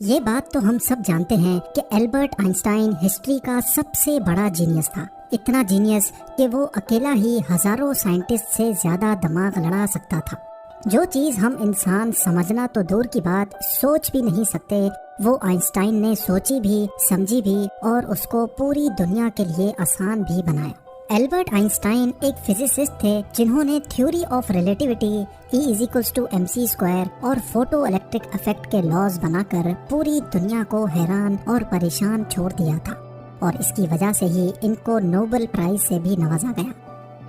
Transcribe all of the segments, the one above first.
یہ بات تو ہم سب جانتے ہیں کہ البرٹ آئنسٹائن ہسٹری کا سب سے بڑا جینیس تھا۔ اتنا جینیس کہ وہ اکیلا ہی ہزاروں سائنٹسٹ سے زیادہ دماغ لڑا سکتا تھا۔ جو چیز ہم انسان سمجھنا تو دور کی بات سوچ بھی نہیں سکتے، وہ آئنسٹائن نے سوچی بھی، سمجھی بھی اور اس کو پوری دنیا کے لیے آسان بھی بنایا۔ البرٹ آئنسٹائن ایک فزسسٹ تھے جنہوں نے تھیوری آف ریلیٹیوٹی، E=mc² اور فوٹو الیکٹرک افیکٹ کے لاز بنا کر پوری دنیا کو حیران اور پریشان چھوڑ دیا تھا، اور اس کی وجہ سے ہی ان کو نوبل پرائز سے بھی نوازا گیا۔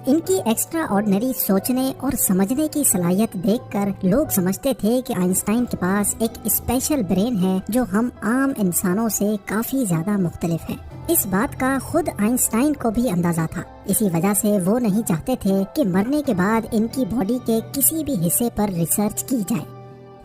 ان کی ایکسٹرا آرڈنری سوچنے اور سمجھنے کی صلاحیت دیکھ کر لوگ سمجھتے تھے کہ آئنسٹائن کے پاس ایک اسپیشل برین ہے جو ہم عام انسانوں سے کافی زیادہ مختلف ہے۔ اس بات کا خود آئنسٹائن کو بھی اندازہ تھا، اسی وجہ سے وہ نہیں چاہتے تھے کہ مرنے کے بعد ان کی باڈی کے کسی بھی حصے پر ریسرچ کی جائے،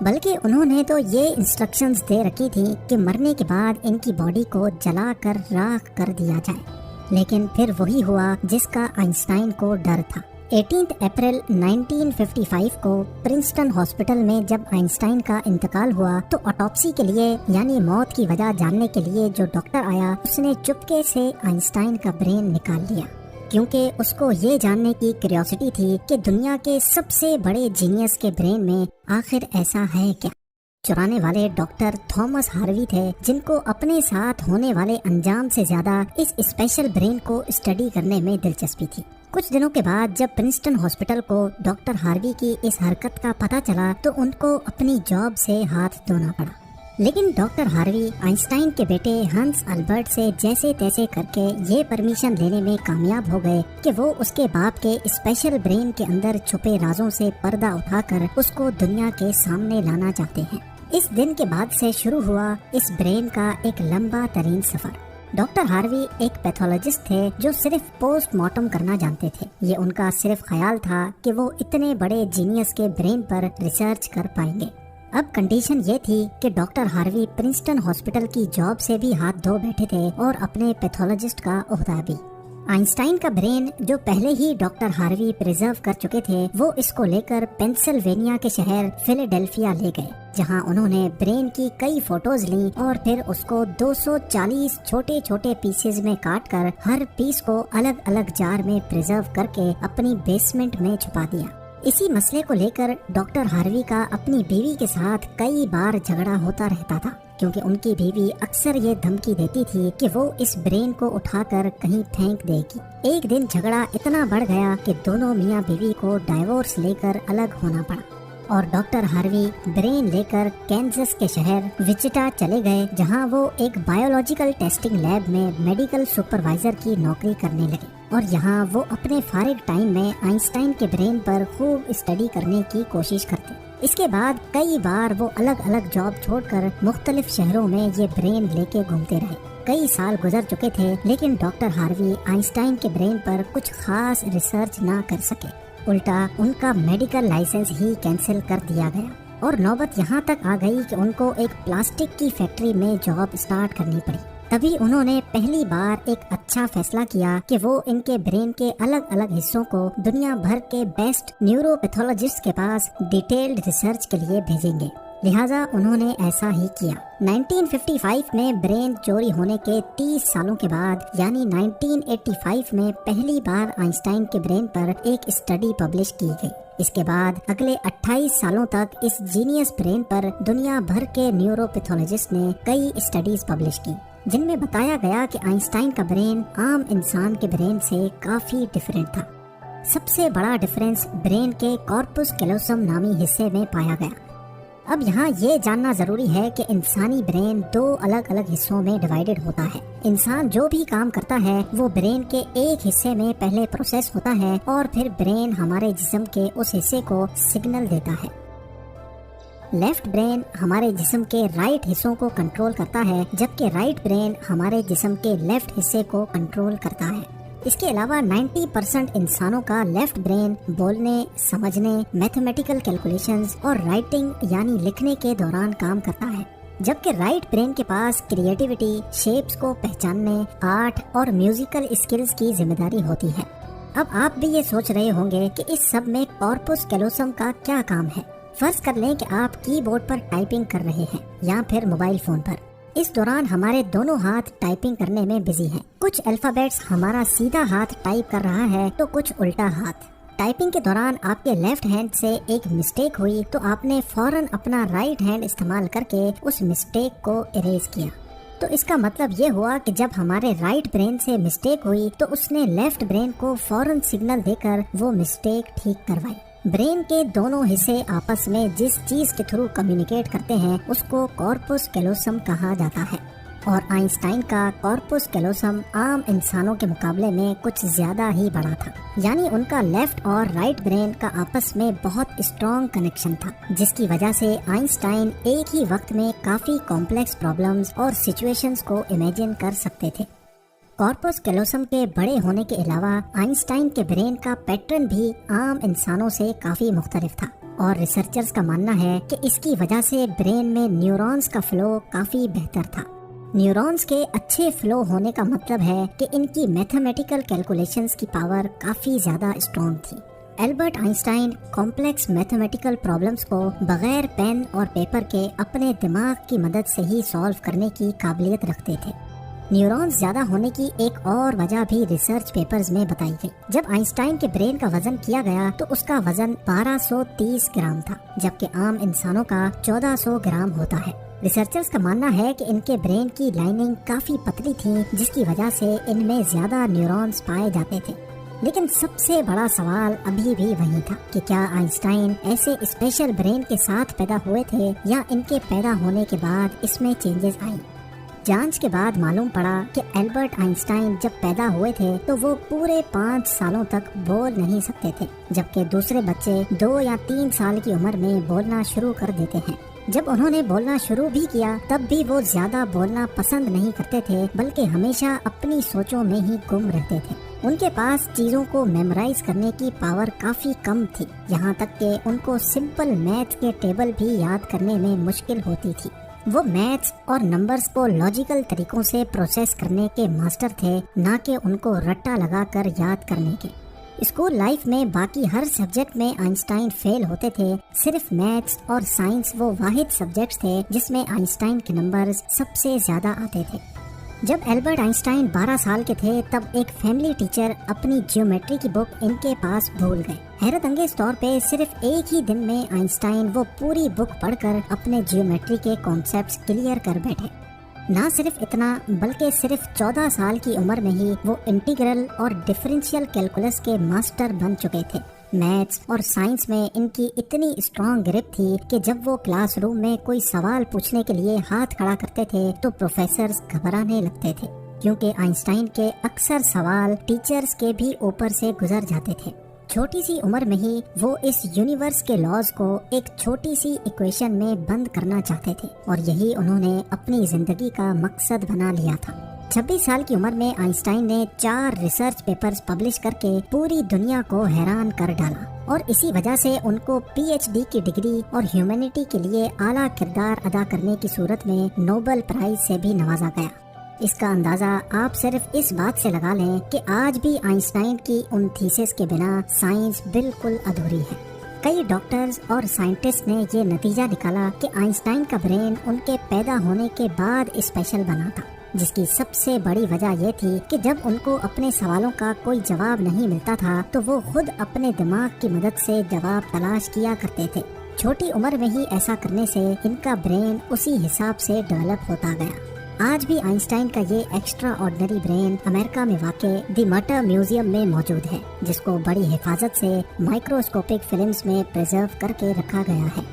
بلکہ انہوں نے تو یہ انسٹرکشنز دے رکھی تھی کہ مرنے کے بعد ان کی باڈی کو جلا کر راکھ کر دیا جائے۔ لیکن پھر وہی ہوا جس کا آئنسٹائن کو ڈر تھا۔ 18 اپریل 1955 کو پرنسٹن ہاسپٹل میں جب آئنسٹائن کا انتقال ہوا تو آٹوپسی کے لیے یعنی موت کی وجہ جاننے کے لیے جو ڈاکٹر آیا اس نے چپکے سے آئنسٹائن کا برین نکال لیا، کیونکہ اس کو یہ جاننے کی کیوریوسٹی تھی کہ دنیا کے سب سے بڑے جینیس کے برین میں آخر ایسا ہے کیا۔ چرانے والے ڈاکٹر تھامس ہاروی تھے جن کو اپنے ساتھ ہونے والے انجام سے زیادہ اس اسپیشل برین کو اسٹڈی کرنے میں دلچسپی تھی۔ کچھ دنوں کے بعد جب پرنسٹن ہاسپٹل کو ڈاکٹر ہاروی کی اس حرکت کا پتہ چلا تو ان کو اپنی جاب سے ہاتھ دھونا پڑا، لیکن ڈاکٹر ہاروی آئنسٹائن کے بیٹے ہنس البرٹ سے جیسے تیسے کر کے یہ پرمیشن لینے میں کامیاب ہو گئے کہ وہ اس کے باپ کے اسپیشل برین کے اندر چھپے رازوں سے پردہ اٹھا کر اس کو دنیا کے سامنے لانا چاہتے ہیں۔ اس دن کے بعد سے شروع ہوا اس برین کا ایک لمبا ترین سفر۔ ڈاکٹر ہاروی ایک پیتھولوجسٹ تھے جو صرف پوسٹ مارٹم کرنا جانتے تھے۔ یہ ان کا صرف خیال تھا کہ وہ اتنے بڑے جینیس کے برین پر ریسرچ کر پائیں گے۔ اب کنڈیشن یہ تھی کہ ڈاکٹر ہاروی پرنسٹن ہاسپٹل کی جاب سے بھی ہاتھ دھو بیٹھے تھے اور اپنے پیتھولوجسٹ کا عہدہ بھی۔ آئنسٹائن کا برین جو پہلے ہی ڈاکٹر ہاروی پریزرو کر چکے تھے، وہ اس کو لے کر پینسلوینیا کے شہر فیلاڈیلفیا لے گئے، جہاں انہوں نے برین کی کئی فوٹوز لیں اور پھر اس کو 240 چھوٹے چھوٹے پیسز میں کاٹ کر ہر پیس کو الگ الگ جار میں پریزرو کر کے اپنی بیسمنٹ میں چھپا دیا۔ اسی مسئلے کو لے کر ڈاکٹر ہاروی کا اپنی بیوی کے ساتھ کئی بار جھگڑا ہوتا رہتا تھا، کیونکہ ان کی بیوی اکثر یہ دھمکی دیتی تھی کہ وہ اس برین کو اٹھا کر کہیں پھینک دے گی۔ ایک دن جھگڑا اتنا بڑھ گیا کہ دونوں میاں بیوی کو ڈائیورس لے کر الگ ہونا پڑا، اور ڈاکٹر ہاروی برین لے کر کینزس کے شہر وچٹا چلے گئے، جہاں وہ ایک بایولوجیکل ٹیسٹنگ لیب میں میڈیکل سپروائزر کی نوکری کرنے لگے، اور یہاں وہ اپنے فارغ ٹائم میں آئنسٹائن کے برین پر خوب اسٹڈی کرنے کی کوشش کرتے۔ اس کے بعد کئی بار وہ الگ الگ جاب چھوڑ کر مختلف شہروں میں یہ برین لے کے گھومتے رہے۔ کئی سال گزر چکے تھے لیکن ڈاکٹر ہاروی آئنسٹائن کے برین پر کچھ خاص ریسرچ نہ کر سکے، الٹا ان کا میڈیکل لائسنس ہی کینسل کر دیا گیا، اور نوبت یہاں تک آ گئی کہ ان کو ایک پلاسٹک کی فیکٹری میں جاب اسٹارٹ کرنی پڑی۔ تبھی انہوں نے پہلی بار ایک اچھا فیصلہ کیا کہ وہ ان کے برین کے الگ الگ حصوں کو دنیا بھر کے بیسٹ نیورو پیتھولوجسٹ کے پاس ڈیٹیلڈ ریسرچ کے لیے بھیجیں گے، لہٰذا انہوں نے ایسا ہی کیا۔ 1955 میں برین چوری ہونے کے 30 سالوں کے بعد یعنی 1985 میں پہلی بار آئنسٹائن کے برین پر ایک اسٹڈی پبلش کی گئی۔ اس کے بعد اگلے 28 سالوں تک اس جینیس برین پر دنیا بھر کے نیورو پیتھولوجسٹ نے کئی اسٹڈیز پبلش کی، جن میں بتایا گیا کہ آئنسٹائن کا برین عام انسان کے برین سے کافی ڈیفرنٹ تھا۔ سب سے بڑا ڈیفرنس برین کے کارپس کیلوسم نامی حصے میں پایا گیا۔ اب یہاں یہ جاننا ضروری ہے کہ انسانی برین 2 الگ الگ حصوں میں ڈیوائیڈڈ ہوتا ہے۔ انسان جو بھی کام کرتا ہے وہ برین کے ایک حصے میں پہلے پروسیس ہوتا ہے، اور پھر برین ہمارے جسم کے اس حصے کو سگنل دیتا ہے۔ لیفٹ برین ہمارے جسم کے رائٹ حصوں کو کنٹرول کرتا ہے، جبکہ رائٹ برین ہمارے جسم کے لیفٹ حصے کو کنٹرول کرتا ہے۔ اس کے علاوہ 90% انسانوں کا لیفٹ برین بولنے، سمجھنے، میتھمیٹیکل کیلکولیشنز اور رائٹنگ یعنی لکھنے کے دوران کام کرتا ہے، جبکہ رائٹ برین کے پاس کریٹیوٹی، شیپس کو پہچاننے، آرٹ اور میوزیکل اسکلز کی ذمہ داری ہوتی ہے۔ اب آپ بھی یہ سوچ رہے ہوں گے کہ اس سب میں کارپس کیلوسم کا کیا کام ہے۔ فرض کر لیں کہ آپ کی بورڈ پر ٹائپنگ کر رہے ہیں یا پھر موبائل فون پر. اس دوران ہمارے دونوں ہاتھ ٹائپنگ کرنے میں بزی ہیں. کچھ الفابیٹس ہمارا سیدھا ہاتھ ٹائپ کر رہا ہے تو کچھ الٹا ہاتھ. ٹائپنگ کے دوران آپ کے لیفٹ ہینڈ سے ایک مسٹیک ہوئی تو آپ نے فوراً اپنا رائٹ ہینڈ استعمال کر کے اس مسٹیک کو اریز کیا. تو اس کا مطلب یہ ہوا کہ جب ہمارے رائٹ برین سے مسٹیک ہوئی تو اس نے لیفٹ برین کو فوراً سگنل دے کر وہ مسٹیک ٹھیک کروائی. برین کے دونوں حصے آپس میں جس چیز کے تھرو کمیونیکیٹ کرتے ہیں اس کو کارپس کیلوسم کہا جاتا ہے. اور آئنسٹائن کا کارپس کیلوسم عام انسانوں کے مقابلے میں کچھ زیادہ ہی بڑا تھا. یعنی ان کا لیفٹ اور رائٹ برین کا آپس میں بہت اسٹرانگ کنیکشن تھا، جس کی وجہ سے آئنسٹائن ایک ہی وقت میں کافی کمپلیکس پرابلمز اور سچویشنز کو امیجن کر سکتے تھے. کارپس کیلوسم کے بڑے ہونے کے علاوہ آئنسٹائن کے برین کا پیٹرن بھی عام انسانوں سے کافی مختلف تھا، اور ریسرچرز کا ماننا ہے کہ اس کی وجہ سے برین میں نیورونز کا فلو کافی بہتر تھا. نیورونز کے اچھے فلو ہونے کا مطلب ہے کہ ان کی میتھمیٹیکل کیلکولیشنز کی پاور کافی زیادہ اسٹرانگ تھی. Albert Einstein complex mathematical problems کو بغیر پین اور پیپر کے اپنے دماغ کی مدد سے ہی سالو کرنے کی قابلیت رکھتے تھے. نیورونز زیادہ ہونے کی ایک اور وجہ بھی ریسرچ پیپرز میں بتائی گئی. جب آئنسٹائن کے برین کا وزن کیا گیا تو اس کا وزن 1230 گرام تھا، جبکہ عام انسانوں کا 1400 گرام ہوتا ہے. ریسرچرز کا ماننا ہے کہ ان کے برین کی لائننگ کافی پتلی تھی، جس کی وجہ سے ان میں زیادہ نیورونز پائے جاتے تھے. لیکن سب سے بڑا سوال ابھی بھی وہی تھا کہ کیا آئنسٹائن ایسے اسپیشل برین کے ساتھ پیدا ہوئے تھے یا ان کے پیدا ہونے کے بعد اس میں چینجز آئیں. جانچ کے بعد معلوم پڑا کہ البرٹ آئنسٹائن جب پیدا ہوئے تھے تو وہ پورے 5 سالوں تک بول نہیں سکتے تھے، جبکہ دوسرے بچے 2 یا 3 سال کی عمر میں بولنا شروع کر دیتے ہیں. جب انہوں نے بولنا شروع بھی کیا تب بھی وہ زیادہ بولنا پسند نہیں کرتے تھے، بلکہ ہمیشہ اپنی سوچوں میں ہی گم رہتے تھے. ان کے پاس چیزوں کو میمورائز کرنے کی پاور کافی کم تھی، یہاں تک کہ ان کو سمپل میتھ کے ٹیبل بھی یاد کرنے میں مشکل ہوتی تھی. وہ میتھس اور نمبرز کو لاجیکل طریقوں سے پروسیس کرنے کے ماسٹر تھے، نہ کہ ان کو رٹا لگا کر یاد کرنے کے. اسکول لائف میں باقی ہر سبجیکٹ میں آئنسٹائن فیل ہوتے تھے، صرف میتھس اور سائنس وہ واحد سبجیکٹس تھے جس میں آئنسٹائن کے نمبرز سب سے زیادہ آتے تھے. جب البرٹ آئنسٹائن 12 سال کے تھے تب ایک فیملی ٹیچر اپنی جیومیٹری کی بک ان کے پاس بھول گئے. حیرت انگیز طور پہ صرف ایک ہی دن میں آئنسٹائن وہ پوری بک پڑھ کر اپنے جیومیٹری کے کانسیپٹس کلیئر کر بیٹھے. نہ صرف اتنا بلکہ صرف 14 سال کی عمر میں ہی وہ انٹیگرل اور ڈفرینشیل کیلکولس کے ماسٹر بن چکے تھے. میتھس اور سائنس میں ان کی اتنی اسٹرانگ گرپ تھی کہ جب وہ کلاس روم میں کوئی سوال پوچھنے کے لیے ہاتھ کھڑا کرتے تھے تو پروفیسرز گھبرانے لگتے تھے، کیونکہ آئنسٹائن کے اکثر سوال ٹیچرز کے بھی اوپر سے گزر جاتے تھے. چھوٹی سی عمر میں ہی وہ اس یونیورس کے لاز کو ایک چھوٹی سی ایکویشن میں بند کرنا چاہتے تھے، اور یہی انہوں نے اپنی زندگی کا مقصد بنا لیا تھا. 26 سال کی عمر میں آئنسٹائن نے 4 ریسرچ پیپرز پبلش کر کے پوری دنیا کو حیران کر ڈالا، اور اسی وجہ سے ان کو PhD کی ڈگری اور ہیومینٹی کے لیے اعلیٰ کردار ادا کرنے کی صورت میں نوبل پرائز سے بھی نوازا گیا. اس کا اندازہ آپ صرف اس بات سے لگا لیں کہ آج بھی آئنسٹائن کی ان تھیسس کے بنا سائنس بالکل ادھوری ہے. کئی ڈاکٹرز اور سائنٹسٹ نے یہ نتیجہ نکالا کہ آئنسٹائن کا برین ان کے پیدا ہونے کے بعد اسپیشل بنا تھا، جس کی سب سے بڑی وجہ یہ تھی کہ جب ان کو اپنے سوالوں کا کوئی جواب نہیں ملتا تھا تو وہ خود اپنے دماغ کی مدد سے جواب تلاش کیا کرتے تھے. چھوٹی عمر میں ہی ایسا کرنے سے ان کا برین اسی حساب سے ڈیولپ ہوتا گیا. آج بھی آئنسٹائن کا یہ ایکسٹرا آرڈنری برین امریکہ میں واقع دی مٹر میوزیم میں موجود ہے، جس کو بڑی حفاظت سے مائکروسکوپک فلمز میں پریزرو کر کے رکھا گیا ہے.